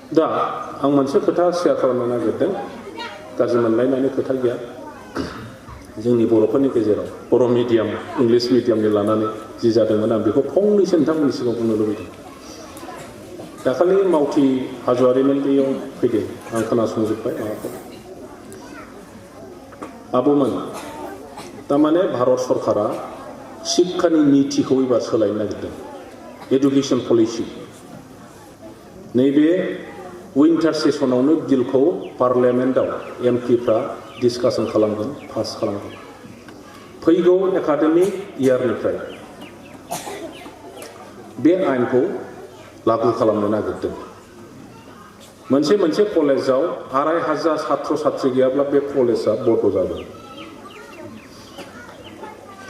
दा आं मोनसे खोथा शेयार खालामनो नागिरदों गाज्रि मोनलायनायनि खोथा गैया जोंनि बर'फोरनि गेजेराव बर' मिडियाम इंलिश मिडियामनि लानानै जि जादोंमोन आं बेखौ फंनैसो नोंथांमोननि सिगाङाव बुंनो लुबैदों दाखालि मावथि हाज'वारिमोन बेयाव फैदों आं खोनासंजोब्बाय माबाखौ आब'मोन तारमाने भारत सरकारा शिक्षानि नीतिखौ एबार सोलायनो नागिरदों एडुकेशन पलिसि नैबे विंटार सेसनावनो बिलखौ पार्लियामेन्टआव एमपिफ्रा डिसकासन खालामगोन पास खालामगोन फैगौ एकाडेमिक इयारनिफ्राय बे आयेनखौ लागु खालामनो नागिरदों मोनसे कलेजाव 2500 छात्र छात्री गैयाब्ला बे कलेजा बन्द जागोन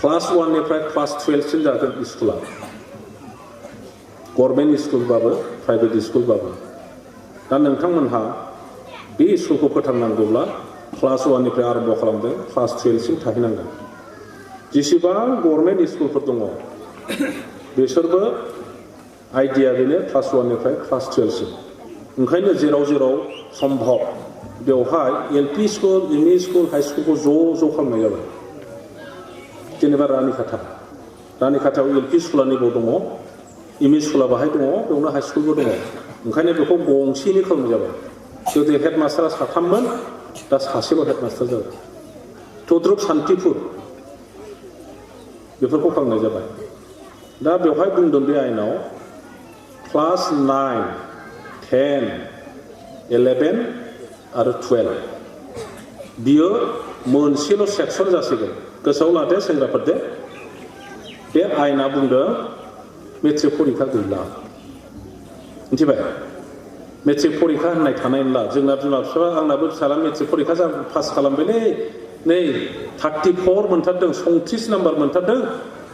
क्लास 1 निफ्राय क्लास 12 सिम जागोन स्कुला गभर्नमेन्ट स्कुलबाबो प्राइभेट स्कुलबाबो दा नोंथांमोनहा बे स्कुलखौ फोथांनांगौब्ला क्लास 1 निफ्राय आरम्भ खालामदों क्लास 12 सिम थाहैनांगोन जेसेबां गभर्नमेन्ट स्कुलफोर दङ बिसोरबो आइडिया बेनो क्लास 1 निफ्राय क्लास 12 सिम ओंखायनो जेराव सम्भब बेवहाय LP school ME school high स्कुलखौ ज' खालामनाय जाबाय जेनेबा रानिखाथायाव एलपि स्कुला नैबाव दङ एमइ स्कुला बाहाय दङ बेयावनो हाई स्कुलबो दङ ओंखायनो बेखौ गंसेनि खालामनाय जाबाय गोदो हेडमास्टारा 3मोन दा सासेल' हेडमास्टार जाबाय तद्रुप सान्तिपुर बेफोरखौ खालामनाय जाबाय दा बेवहाय बुंदों बे आयेनाव क्लास 9, 10, 11 आरो 12 बियो मोनसेल' सेक्सन जासिगोन गोसोआव लादो सेंग्राफोर बे आयेना बुंदों मेट्रिक परिखा गैला मिथिबाय मेट्रिक परिखा होननाय थानाय नंला जोंना बिमा बिफा आंनाबो फिसाला मेट्रिक परिखा पास खालामबायलै नै 34 मोनथारदों 34 नाम्बार मोनथारदों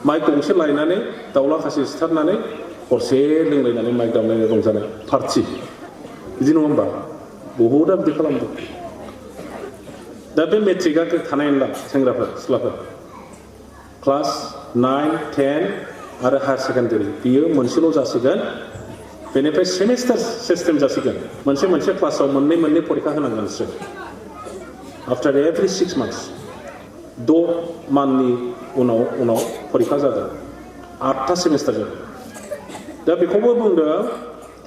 माइक गंसे लायनानै दाउला खासि सिथारनानै हरसे लोंलायनानै माइक दामलायनाय रंजानाय पार्टि बिदि नङा होमबा बहुदा बिदि खालामदों दा बे मेट्रिकआ थानाय नंला सेंग्राफोर सिख्लाफोर क्लास 9, 10 आरो हायार सेकेन्डारि बियो मोनसेल' जासिगोन बेनिफ्राय सेमिस्टार सिस्टेम जासिगोन मोनसे क्लासाव मोननै परिखा होनांगोन बिसोर आफ्टार एभरि 6 months 6 मान्थनि उनाव परिखा जागोन 8था सेमिस्टार जागोन दा बेखौबो बुंदों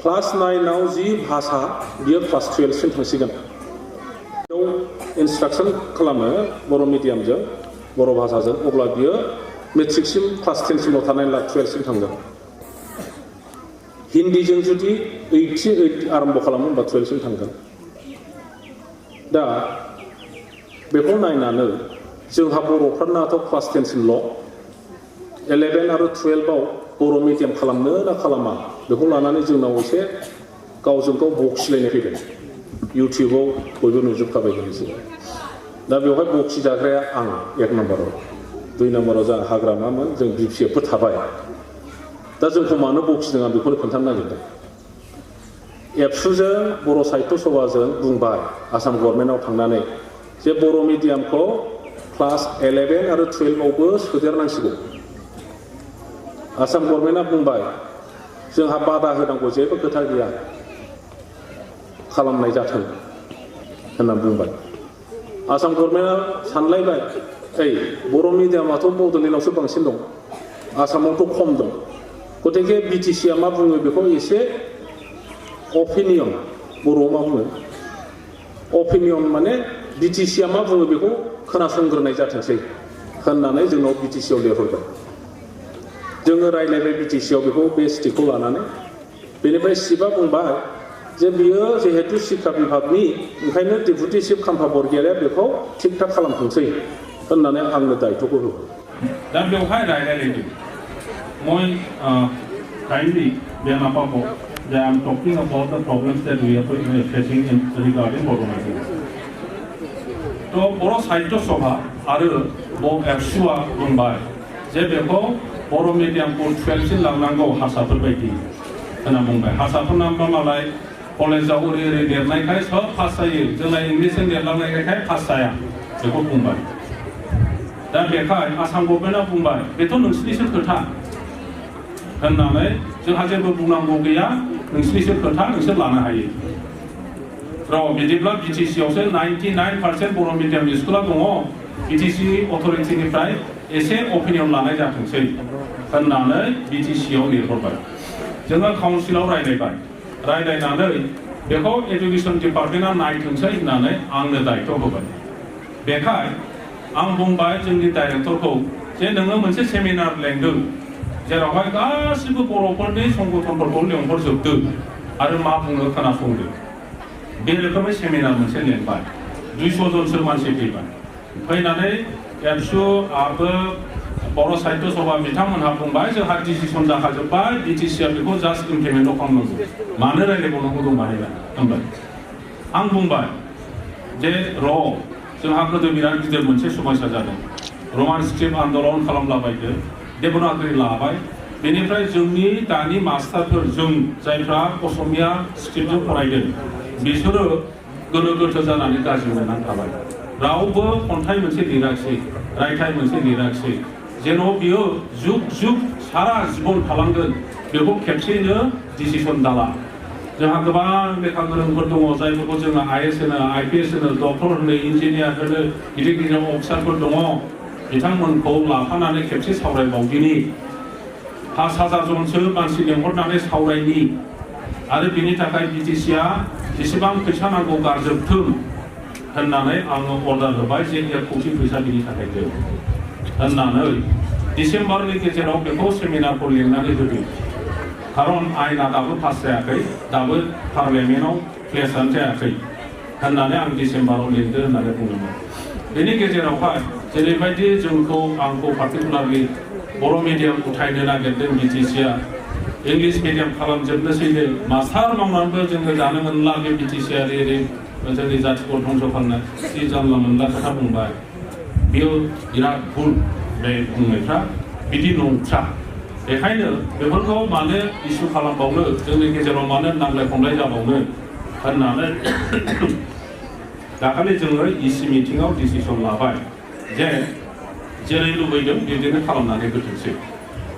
क्लास 9 आव जि भाषा बियो क्लास 12 सिम थांसिगोन बेयाव इन्सट्राक्सन खालामो बर' मिडियामजों बर' भाषाजों अब्ला बियो मेट्रिकसिम क्लास 10 सिमाव थानाय 12 सिम थांगोन हिन्दीजों जुदि 8 आरम्भ खालामो होनबा 12 सिम थांगोन दा बेखौ नायनानै जोंहा बर'फोरनाथ' क्लास 10 सिमल' 11 आरो 12 आव बर' मिडियाम खालामनो ना खालामा बेखौ लानानै जोंनाव एसे गावजों गाव बखिलायनाय फैदों इउटिउबाव बयबो नुजोबखाबाय दा बेवहाय बखि जाग्राया आं 1 नाम्बाराव 2 नाम्बाराव जोंहा हाग्रामामोन जों बिपिएफफोर थाबाय दा जोंखौ मानो बखिदों आं बेखौनो खोन्थानो नागिरदों एबसुजों बर' साहित्य सभाजों बुंबाय आसाम गभर्नमेन्टआव थांनानै जे बर' मिडियामखौ क्लास 11 आरो 12 आवबो सोदेरनांसिगौ आसाम गभर्नमेन्टआ बुंबाय जोंहा बादा होनांगौ जेबो खोथा गैया खालामनाय जाथों होनना बुंबाय आसाम गभर्नमेन्टआ सानलायबाय बर' मिडियामाथ' बड'लेण्डआवसो बांसिन दं आसामावथ' खम दं गतिके बिटिसिआ मा बुङो बेखौ एसे अपिनियन बर'आव मा बुङो अपिनियन माने बिटिसिआ मा बुङो बेखौ खोनासंग्रोनाय जाथोंसै होननानै जोंनाव बिटिसिआव लिरहरबाय जोङो रायलायबाय बिटिसिआव बेखौ बे स्टेटखौ लानानै बेनिफ्राय सिबआ बुंबाय जे बियो जिहेतु शिक्षा बिभागनि ओंखायनो डेपुटि चिफ खाम्फा बरगयारिया बेखौ थिग थाक खालामथोंसै होननानै आंनो दायित्वखौ होबाय दा बेवहाय रायलायदों মই kindly then above that I'm talking about the problems that we are facing in regarding Bodo Media. तो बर' साहित्य सभा आरो एबसुआ बुंबाय जे बेखौ बर' मिडियामखौ 12 सिम लांनांगौ हारसाफोर बायदि होनना बुंबाय हारसाफोरना मालाय कलेजाव ओरै लिरनायखाय सब पास जायो जोंना इंलिसजों लिरलांनायखाय पास जाया बेखौ बुंबाय दा बेखाय आसाम गभर्नमेन्टआ बुंबाय बेथ' नोंसिनिसो खोथा होननानै जोंहा जेबो बुंनांगौ गैया नोंसोरनिसो खोथा नोंसोर लानो हायो राव बिदिब्ला बिटिसियावसो 99% बर' मिडियाम स्कुला दङ बिटिसि अथरिटिनिफ्राय एसे अपिनियन लानाय जाथोंसै होननानै बिटिसियाव लिरहरबाय जोङो काउन्सिलाव रायलायनानै बेखौ एडुकेसन डिपार्टमेन्टआ नायथोंसै होननानै आंनो दायित्व होबाय बेखाय आं बुंबाय जोंनि डाइरेक्टरखौ जे नोङो मोनसे सेमिनार लेंदों जेरावहाय गासिबो बर'फोरनि संगठनफोरखौ लेंहरजोबदो आरो मा बुङो खोनासंदो बे रोखोमै सेमिनार मोनसे लेंबाय 200 जनसो मानसि फैनानै एबसु आबो बर' साहित्य सभा बिथांमोनहा बुंबाय जोंहा डिसिसन जाखाजोब्बाय बिटिसिआ बेखौ जास्ट इमप्लिमेन्ट खालामनांगौ मानो रायलायबावनांगौ दंमारो होनबाय आं बुंबाय जे जोंहा गोदो बिराद गिदिर मोनसे समस्या जादों रमान स्क्रिप्ट आन्दलन खालामलाबायदो देबनागरि लाबाय बेनिफ्राय जोंनि दानि मास्टारफोर जों जायफ्रा असमिया स्क्रिप्टजों फरायदों बिसोरो गोनो गोथो जानानै गाज्रि मोननानै थाबाय रावबो खन्थाइ मोनसे लिराखिसै रायथाइ मोनसे लिराखिसै जेन' बियो जुग जुग सारा जीवन थालांगोन बेखौ खेबसेयैनो डिसिसन दाला जोंहा गोबां लेखा गोरोंफोर दङ जायफोरखौ जोङो आइएस होनो आइपिएस होनो डक्टर होनो इन्जिनियार होनो गिदिर गिदिर अफिसारफोर दङ बिथांमोनखौ लाफानानै खेबसे सावरायबावदिनि 5000 जनसो मानसि लेंहरनानै सावरायनि आरो बिनि थाखाय बिटिसिआ जेसेबां फैसा नांगौ गारजोबथों होननानै आङो अर्डार होबाय जे 1 कोटि फैसा बिनि थाखाय जों होननानै डिसेम्बरनि गेजेराव बेखौ सेमिनारखौ लिंनानै होदों खारन आयेना दाबो पास जायाखै दाबो पार्लियामेन्टआव प्लेसआनो जायाखै होननानै आं डिसेम्बराव लिरदो होननानै बुङोमोन बेनि गेजेरावहाय जेरैबायदि जोंखौ आंखौ पार्टिकुलारलि बर' मिडियाम उथायनो नागिरदों बिटिसिआ इंलिश मिडियाम खालामजोबनोसैनो मास्टार मावनानैबो जोङो जानो मोनला बे बिटिसिआ ओरै जोंनि जातिखौ धंस' खालामनो जि जानला मोनला खोथा बुंबाय बेयो बिराद भुल बे बुंनायफ्रा बिदि नंथ्रा बेखायनो बेफोरखौ मानो इस्यु खालामबावनो जोंनि गेजेराव मानो नांलाय खमलाय जाबावनो होननानै दाखालि जोङो इसि मिटिंआव डिसिसन लाबाय जे जेरै लुबैदों बिदिनो खालामनानै होथोंसै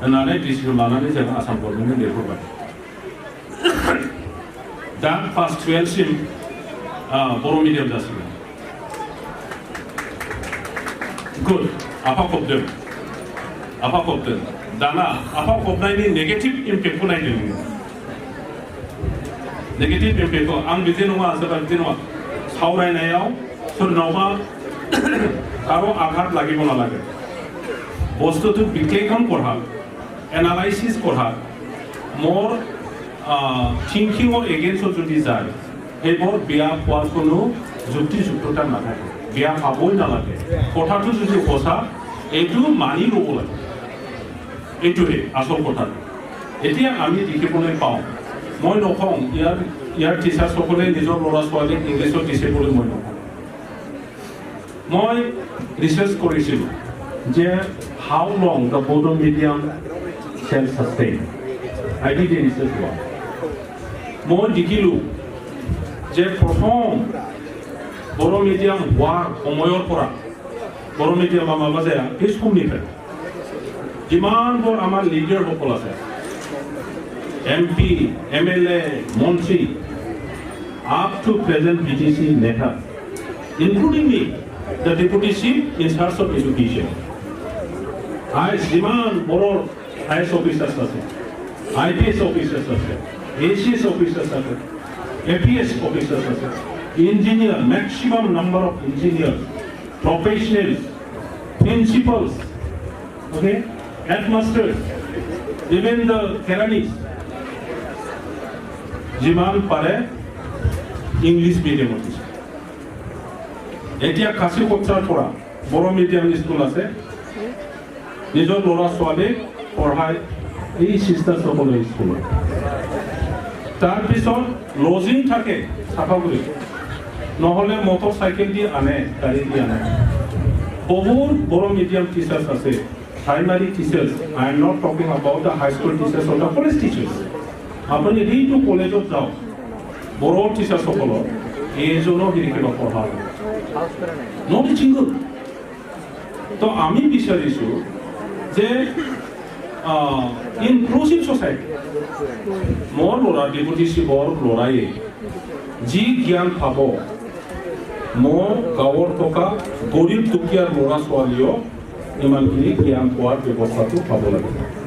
होननानै डिसिसन लानानै जों आसाम गभर्नमेन्टनो लिरहरबाय दा क्लास 12 सिम बर' मिडियाम जासिगोन गुड आफा खबदों दाना आफा खबनायनि नेगेटिभ इम्पेक्टखौ नायदों नेगेटिभ इम्पेक्टखौ आं बिदि नङा सोरबा बिदि नङा सावरायनायाव सोरनावबा कारो आघात লাগিব नालागे बस्तुটো বিশ্লেষণ কৰা एनालाइसिस কৰা मोर थिंकिंर एगेन्स्टआव जुदि যায় সেইবোৰ বেয়া পোৱাৰ কোনো যুক্তিযুক্ততা নাথাকে বেয়া পাবই নালাগে কথাটো যদি সঁচা এইটো মানি ল'ব লাগে এইটোৱে আচল কথা এতিয়া আমি দেখিবলৈ পাওঁ মই নকওঁ ইয়াৰ টিচাৰ্ছসকলে নিজৰ ল'ৰা ছোৱালীক ইংলিছত দিছে বুলি মই নকওঁ মই ৰিচাৰ্চ কৰিছিলোঁ যে how long the Bodo medium cell sustain I did a research work মই দেখিলোঁ যে প্ৰথম বড়ো মিডিয়াম হোৱাৰ সময়ৰ পৰা বড়ো মিডিয়াম মাবা যায় এই সমনিफ्राय যিমানবোৰ আমাৰ লিডাৰসকল আছে MP, MLA, Monsi, up to present BTC NETA, including me, the Deputy Chief in charge of education. I demand more IS officers, IPS officers, ACS officers, APS officers, engineer, maximum number of engineers, professionals, principals, okay, headmasters, even the Kerani's. যিমান পাৰে English মিডিয়ামত দিছে এতিয়া কাশী কট্ৰাৰ পৰা বড়ো medium school আছে নিজৰ ল'ৰা ছোৱালীক পঢ়াই এই চিষ্টাৰসকলৰ স্কুলত তাৰপিছত লজিং থাকে চাফাগুৰি নহ'লে মটৰ চাইকেল দি আনে গাড়ী দি আনে বহুত বড়ো মিডিয়াম টিচাৰ্ছ আছে primary teachers I am not talking about the high school teachers or the college teachers আপুনি এইটো কলেজত যাওক বড়ো টিচাৰ্ছসকলৰ এইজনো কিবা পঢ়া নট চিংগল তো আমি বিচাৰিছোঁ যে ইনক্লুসিভ সোসাইটি মোৰ ল'ৰা ডিপুটি চিফৰ ল'ৰায়ে যি জ্ঞান পাব মোৰ গাঁৱৰ থকা গৰীব দুখীয়াৰ ল'ৰা ছোৱালীও ইমানখিনি জ্ঞান পোৱাৰ ব্যৱস্থাটো পাব লাগিব